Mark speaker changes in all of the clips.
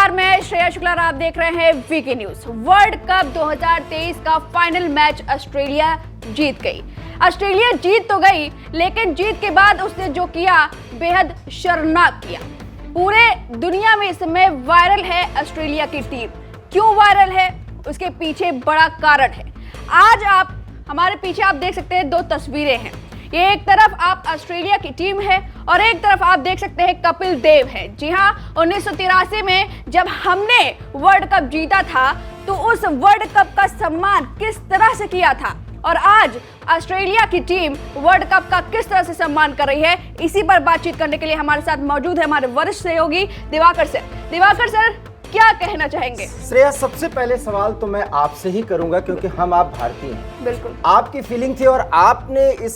Speaker 1: नमस्कार, मैं श्रेया शुक्ला और आप देख रहे हैं वीके न्यूज। वर्ल्ड कप 2023 का फाइनल मैच ऑस्ट्रेलिया जीत गई। ऑस्ट्रेलिया जीत तो गई, लेकिन जीत के बाद उसने जो किया बेहद शर्मनाक किया। पूरे दुनिया में इस समय वायरल है ऑस्ट्रेलिया की टीम। क्यों वायरल है, उसके पीछे बड़ा कारण है। आज आप हमारे पीछे आप देख सकते हैं दो तस्वीरें हैं। ये एक तरफ आप ऑस्ट्रेलिया की टीम है और एक तरफ आप देख सकते हैं कपिल देव है। जी हाँ, 1983 में जब हमने वर्ल्ड कप जीता था तो उस वर्ल्ड कप का सम्मान किस तरह से किया था और आज ऑस्ट्रेलिया की टीम वर्ल्ड कप का किस तरह से सम्मान कर रही है, इसी पर बातचीत करने के लिए हमारे साथ मौजूद है हमारे वरिष्ठ सहयोगी दिवाकर सर। दिवाकर सर, क्या कहना चाहेंगे?
Speaker 2: श्रेया, सबसे पहले सवाल तो मैं आपसे ही करूंगा क्योंकि आप भारतीय हैं।
Speaker 1: बिल्कुल।
Speaker 2: आपकी फीलिंग थी और आपने इस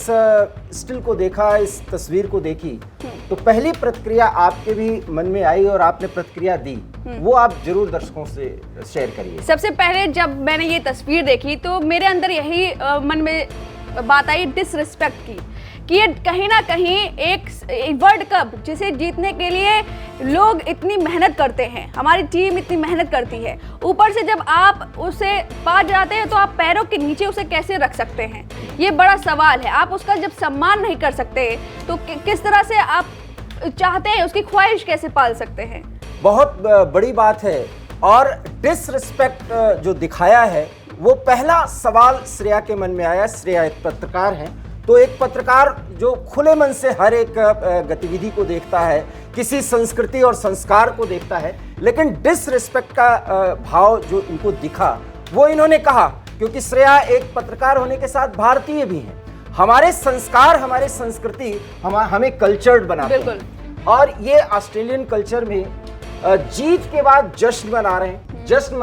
Speaker 2: स्टिल को देखा, इस तस्वीर को देखी, तो पहली प्रतिक्रिया आपके भी मन में आई और आपने प्रतिक्रिया दी, वो आप जरूर दर्शकों से शेयर करिए।
Speaker 1: सबसे पहले जब मैंने ये तस्वीर देखी तो मेरे अंदर यही मन में बात आई डिसरिस्पेक्ट की कि ये कहीं ना कहीं एक वर्ल्ड कप जिसे जीतने के लिए लोग इतनी मेहनत करते हैं, हमारी टीम इतनी मेहनत करती है, ऊपर से जब आप उसे पा जाते हैं तो आप पैरों के नीचे उसे कैसे रख सकते हैं, ये बड़ा सवाल है। आप उसका जब सम्मान नहीं कर सकते तो किस तरह से आप चाहते हैं उसकी ख्वाहिश कैसे पाल सकते हैं? बहुत
Speaker 2: बड़ी बात है। और डिसरिस्पेक्ट जो दिखाया है वो पहला सवाल श्रेया के मन में आया। श्रेया एक पत्रकार है, तो एक पत्रकार जो खुले मन से हर एक गतिविधि को देखता है, किसी संस्कृति और संस्कार को देखता है, लेकिन डिसरिस्पेक्ट का भाव जो इनको दिखा वो इन्होंने कहा, क्योंकि श्रेया एक पत्रकार होने के साथ भारतीय भी हैं। हमारे संस्कार, हमारे संस्कृति हमें कल्चर्ड बनाते हैं और ये ऑस्ट्रेलियन कल्चर में जीत के बाद जश्न मना रहे हैं। जश्न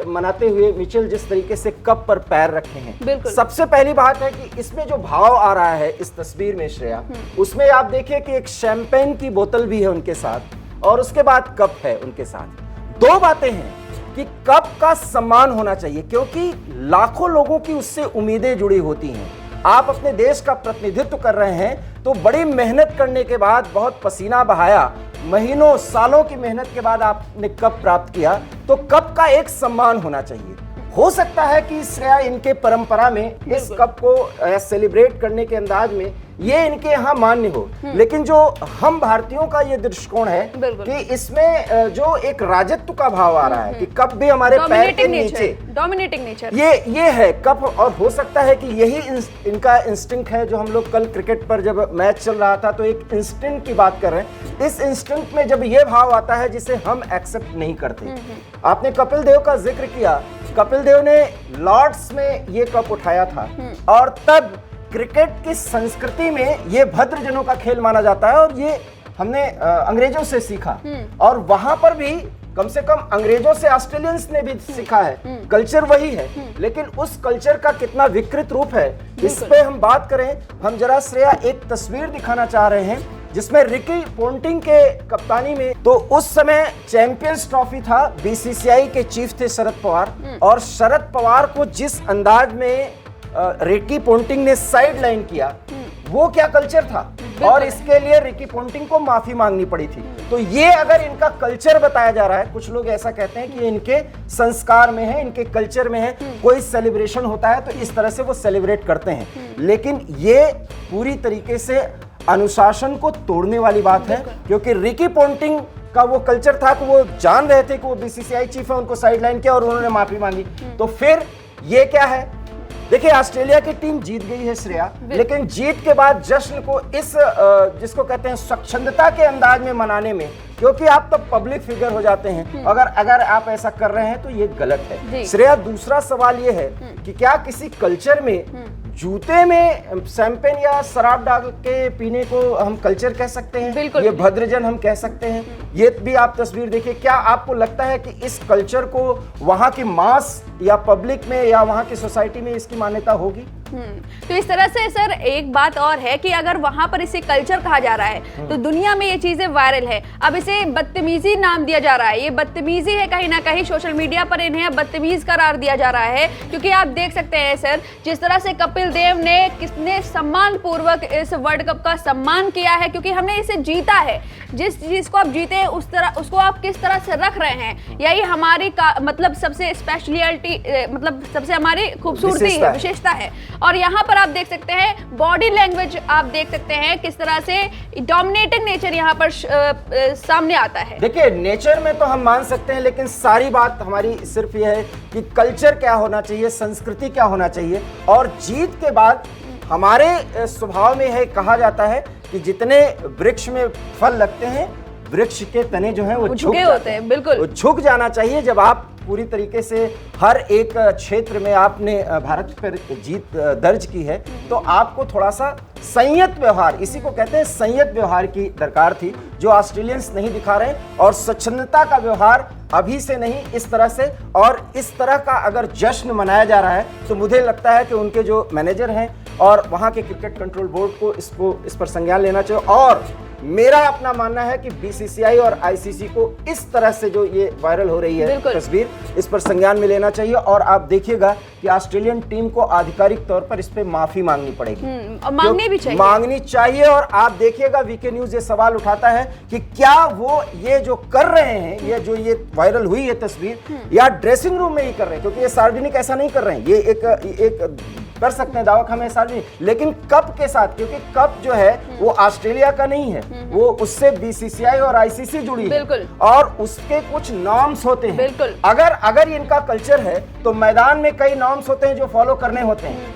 Speaker 2: मनाते हुए मिचेल जिस तरीके से कप पर पैर रखे हैं, सबसे पहली बात है कि इसमें जो भाव आ रहा है इस तस्वीर में श्रेया, उसमें आप देखिए कि एक शैंपेन की बोतल भी है उनके साथ और उसके बाद कप है उनके साथ। दो बातें हैं कि कप का सम्मान होना चाहिए क्योंकि लाखों लोगों की उससे उम्मीदें जुड़ी होती हैं। आप अपने देश का प्रतिनिधित्व कर रहे हैं तो बड़ी मेहनत करने के बाद, बहुत पसीना बहाया, महीनों सालों की मेहनत के बाद आपने कप प्राप्त किया, तो कप का एक सम्मान होना चाहिए। हो सकता है कि श्रेया इनके परंपरा में इस कप को सेलिब्रेट करने के अंदाज में ये इनके यहाँ मान्य हो, लेकिन जो हम भारतीयों का ये दृष्टिकोण है कि इसमें जो एक राजत्व का भाव आ रहा है कि कप भी हमारे पैर के नीचे,
Speaker 1: डोमिनेटिंग नेचर,
Speaker 2: ये है कप। और हो सकता है कि यही इनका इंस्टिंक्ट है जो हम लोग कल क्रिकेट पर जब मैच चल रहा था तो एक इंस्टिंक्ट की बात कर रहे हैं। इस इंस्टिंक्ट में जब ये भाव आता है जिसे हम एक्सेप्ट नहीं करते। आपने कपिल देव का जिक्र किया, कपिल देव ने लॉर्ड्स में ये कप उठाया था और तब क्रिकेट की संस्कृति में ये भद्रजनों का खेल माना जाता है और ये हमने अंग्रेजों से सीखा और वहां पर भी कम से कम अंग्रेजों से ऑस्ट्रेलियंस ने भी सीखा है। कल्चर वही है, लेकिन उस कल्चर का कितना विकृत रूप है इस पे हम बात करें। हम जरा श्रेया एक तस्वीर दिखाना चाह रहे हैं जिसमें रिकी पोंटिंग के कप्तानी में, तो उस समय चैंपियंस ट्रॉफी था, बीसीसीआई के चीफ थे शरद पवार, और शरद पवार को जिस अंदाज में रिकी पोंटिंग ने साइड लाइन किया वो क्या कल्चर था और इसके लिए रिकी पोंटिंग को माफी मांगनी पड़ी थी। तो ये अगर इनका कल्चर बताया जा रहा है, कुछ लोग ऐसा कहते हैं कि ये इनके संस्कार में है, इनके कल्चर में है, कोई सेलिब्रेशन होता है तो इस तरह से वो सेलिब्रेट करते हैं, लेकिन ये पूरी तरीके से अनुशासन को तोड़ने वाली बात है क्योंकि रिकी पोंटिंग का वो कल्चर था कि वो जान रहे थे कि वो बीसीसीआई चीफ है, उनको साइडलाइन किया और उन्होंने माफी मांगी। तो फिर ये क्या है? देखिए, ऑस्ट्रेलिया की टीम जीत गई है श्रेया, लेकिन जीत के बाद जश्न को इस जिसको कहते हैं स्वच्छंदता के अंदाज में मनाने में, क्योंकि आप तब पब्लिक फिगर हो जाते हैं, अगर आप ऐसा कर रहे हैं तो ये गलत है। श्रेया, दूसरा सवाल ये है कि क्या किसी कल्चर में जूते में शैंपेन या शराब डाल के पीने को हम कल्चर कह सकते हैं? ये भद्रजन हम कह सकते हैं? ये भी आप तस्वीर देखिए, क्या आपको लगता है कि इस कल्चर को वहां की मास या पब्लिक में या वहाँ की सोसाइटी में इसकी मान्यता होगी।
Speaker 1: तो इस तरह से सर एक बात और है कि अगर वहां पर इसे कल्चर कहा जा रहा है तो दुनिया में ये चीजें वायरल है। अब इसे बदतमीजी नाम दिया जा रहा है, ये बदतमीजी है कहीं ना कहीं, सोशल मीडिया पर इन्हें बदतमीज करार दिया जा रहा है। क्योंकि आप देख सकते हैं सर, जिस तरह से कपिल देव ने कितने सम्मान पूर्वक इस वर्ल्ड कप का सम्मान किया है, क्योंकि हमने इसे जीता है। जिस चीज को आप जीते उस तरह उसको आप किस तरह से रख रहे हैं, यही हमारी मतलब सबसे स्पेशलिटी, मतलब सबसे हमारी खूबसूरती है, विशेषता है। और यहाँ पर आप देख सकते हैं बॉडी लैंग्वेज, आप देख सकते हैं किस तरह से डोमिनेटिंग नेचर यहाँ पर सामने आता है।
Speaker 2: देखिए, नेचर में तो हम मान सकते हैं, लेकिन सारी बात हमारी सिर्फ यह है कि कल्चर क्या होना चाहिए, संस्कृति क्या होना चाहिए। और जीत के बाद हमारे स्वभाव में है, कहा जाता है कि जितने वृक्ष में फल लगते हैं, वृक्ष के तने जो हैं वो झुके होते हैं।
Speaker 1: बिल्कुल,
Speaker 2: वो झुक जाना चाहिए। जब आप पूरी तरीके से हर एक क्षेत्र में आपने भारत पर जीत दर्ज की है, तो आपको थोड़ा सा संयत व्यवहार, इसी को कहते हैं संयत व्यवहार की दरकार थी, जो ऑस्ट्रेलियंस नहीं दिखा रहे। और स्वच्छंदता का व्यवहार अभी से नहीं, इस तरह से, और इस तरह का अगर जश्न मनाया जा रहा है तो मुझे लगता है कि उनके जो मैनेजर हैं और वहाँ के क्रिकेट कंट्रोल बोर्ड को इस पर संज्ञान लेना चाहिए। और मेरा अपना मानना है कि बीसीसीआई और आईसीसी को इस तरह से जो ये वायरल हो रही है तस्वीर, इस पर संज्ञान में लेना चाहिए। और आप देखिएगा कि ऑस्ट्रेलियन टीम को आधिकारिक तौर पर इस पे माफी मांगनी पड़ेगी,
Speaker 1: और मांगनी भी चाहिए,
Speaker 2: मांगनी चाहिए। और आप देखिएगा वीके न्यूज ये सवाल उठाता है कि क्या वो ये जो कर रहे हैं, ये जो ये वायरल हुई है तस्वीर, या ड्रेसिंग रूम में ही कर रहे हैं, क्योंकि ये सार्वजनिक ऐसा नहीं कर रहे हैं। ये एक कर सकते हैं दावा कि हमें सार्वजनिक, लेकिन कप के साथ, क्योंकि कप जो है वो ऑस्ट्रेलिया का नहीं है, वो उससे बीसीसीआई और आईसीसी जुड़ी है, और उसके कुछ नॉर्म्स होते हैं। अगर इनका कल्चर है तो मैदान में कई नॉर्म्स होते हैं जो फॉलो करने होते हैं।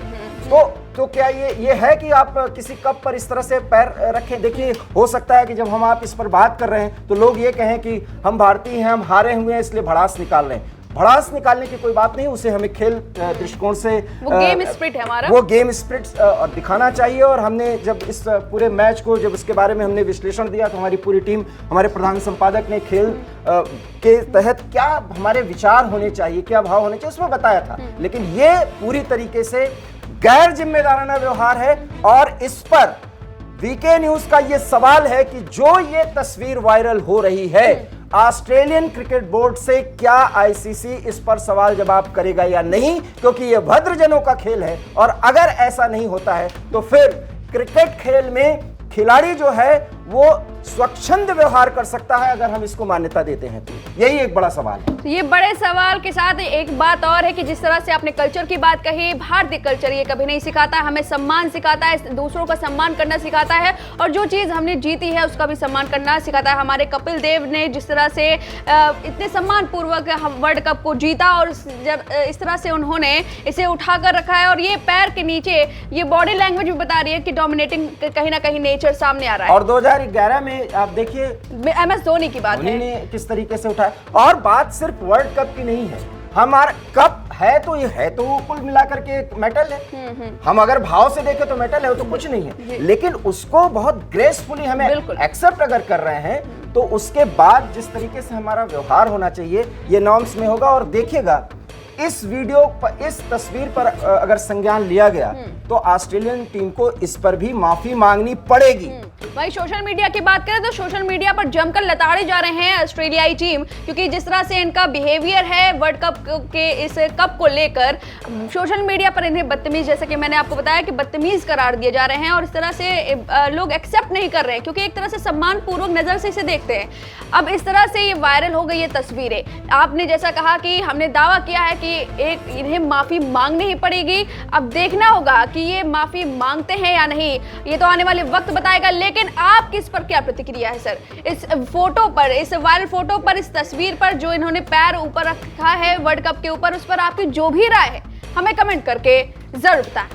Speaker 2: तो क्या ये है कि आप किसी कप पर इस तरह से पैर रखें? देखिए, हो सकता है कि जब हम आप इस पर बात कर रहे हैं तो लोग ये कहें कि हम भारतीय हैं, हम हारे हुए हैं, इसलिए भड़ास निकाल रहे हैं। भड़ास निकालने की कोई बात नहीं, उसे हमें खेल दृष्टिकोण से
Speaker 1: वो गेम स्पिरिट है हमारा,
Speaker 2: वो गेम स्पिरिट दिखाना चाहिए। और हमने जब इस पूरे मैच को, जब इसके बारे में हमने विश्लेषण दिया, तो हमारी पूरी टीम, हमारे प्रधान संपादक ने खेल के तहत क्या हमारे विचार होने चाहिए, क्या भाव होने चाहिए, उसमें बताया था। लेकिन ये पूरी तरीके से गैर जिम्मेदाराना व्यवहार है। और इस पर वीके न्यूज का ये सवाल है कि जो ये तस्वीर वायरल हो रही है, ऑस्ट्रेलियन क्रिकेट बोर्ड से क्या आईसीसी इस पर सवाल जवाब करेगा या नहीं, क्योंकि ये भद्रजनों का खेल है। और अगर ऐसा नहीं होता है तो फिर क्रिकेट खेल में खिलाड़ी जो है वो स्वच्छंद व्यवहार कर सकता है, अगर हम इसको मान्यता देते हैं तो। यही एक बड़ा सवाल है।
Speaker 1: तो ये बड़े सवाल के साथ एक बात और है कि जिस तरह से आपने कल्चर की बात कही, भारतीय कल्चर ये कभी नहीं सिखाता, हमें सम्मान सिखाता है, दूसरों का सम्मान करना सिखाता है, और जो चीज़ हमने जीती है उसका भी सम्मान करना सिखाता है। हमारे कपिल देव ने जिस तरह से इतने सम्मान पूर्वक हम वर्ल्ड कप को जीता, और इस तरह से उन्होंने इसे उठाकर रखा है। और ये पैर के नीचे ये बॉडी लैंग्वेज भी बता रही है कि डोमिनेटिंग कहीं ना कहीं नेचर सामने आ रहा है।
Speaker 2: और 2011 में आप देखिए
Speaker 1: MS धोनी की बात है,
Speaker 2: ने किस तरीके से उठाया। और बात सिर्फ वर्ल्ड कप की नहीं है, हमारा कप है तो ये है तो कुल मिलाकर के एक मेडल है। हम अगर भाव से देखें तो मेडल है, तो कुछ नहीं है, लेकिन उसको बहुत ग्रेसफुली हमें एक्सेप्ट अगर कर रहे हैं, तो उसके बाद जिस तरीके से हमारा व्यवहार होना चाहिए ये नॉर्म्स में होगा। और देखिएगा, इस वीडियो पर, इस तस्वीर पर अगर संज्ञान लिया गया तो ऑस्ट्रेलियन टीम को इस पर भी माफी मांगनी पड़ेगी।
Speaker 1: भाई सोशल मीडिया की बात करें तो सोशल मीडिया पर जमकर लताड़े जा रहे हैं ऑस्ट्रेलियाई टीम, क्योंकि जिस तरह से इनका बिहेवियर है वर्ल्ड कप के इस कप को लेकर, सोशल मीडिया पर इन्हें बदतमीज, जैसे कि मैंने आपको बताया कि बदतमीज करार दिए जा रहे हैं। और इस तरह से लोग एक्सेप्ट नहीं कर रहे हैं, क्योंकि एक तरह से सम्मान पूर्वक नजर से इसे देखते हैं। अब इस तरह से ये वायरल हो गई ये तस्वीरें। आपने जैसा कहा कि हमने दावा किया है कि इन्हें माफी मांगनी ही पड़ेगी। अब देखना होगा कि ये माफी मांगते हैं या नहीं, ये तो आने वाले वक्त बताएगा। लेकिन आपकी इस पर क्या प्रतिक्रिया है सर, इस फोटो पर, इस वायरल फोटो पर, इस तस्वीर पर, जो इन्होंने पैर ऊपर रखा है वर्ल्ड कप के ऊपर, उस पर आपकी जो भी राय है हमें कमेंट करके जरूर बताएं।